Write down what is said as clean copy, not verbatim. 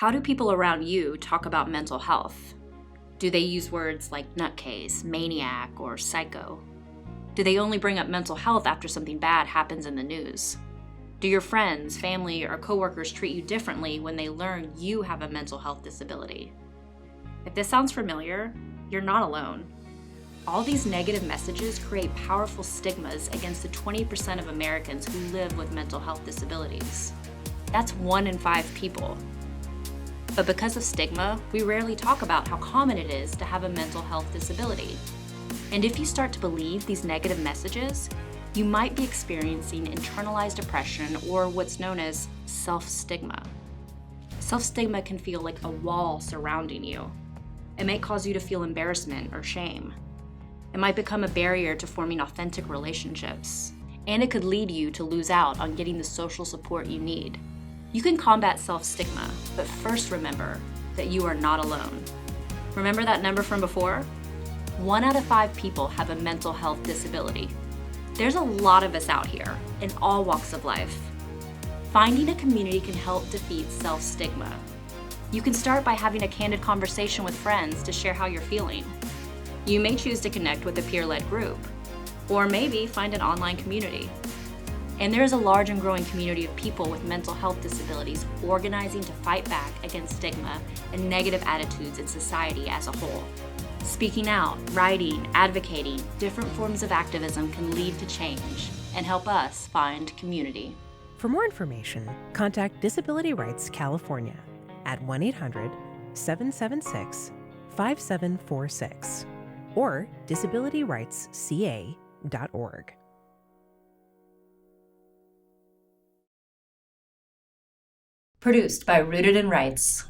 How do people around you talk about mental health? Do they use words like nutcase, maniac, or psycho? Do they only bring up mental health after something bad happens in the news? Do your friends, family, or coworkers treat you differently when they learn you have a mental health disability? If this sounds familiar, you're not alone. All these negative messages create powerful stigmas against the 20% of Americans who live with mental health disabilities. That's 1 in 5 people. But because of stigma, we rarely talk about how common it is to have a mental health disability. And if you start to believe these negative messages, you might be experiencing internalized depression, or what's known as self-stigma. Self-stigma can feel like a wall surrounding you. It may cause you to feel embarrassment or shame. It might become a barrier to forming authentic relationships, and it could lead you to lose out on getting the social support you need. You can combat self-stigma, but first remember that you are not alone. Remember that number from before? 1 out of 5 people have a mental health disability. There's a lot of us out here in all walks of life. Finding a community can help defeat self-stigma. You can start by having a candid conversation with friends to share how you're feeling. You may choose to connect with a peer-led group, or maybe find an online community. And there is a large and growing community of people with mental health disabilities organizing to fight back against stigma and negative attitudes in society as a whole. Speaking out, writing, advocating, different forms of activism can lead to change and help us find community. For more information, contact Disability Rights California at 1-800-776-5746 or disabilityrightsca.org. Produced by Rooted in Rights.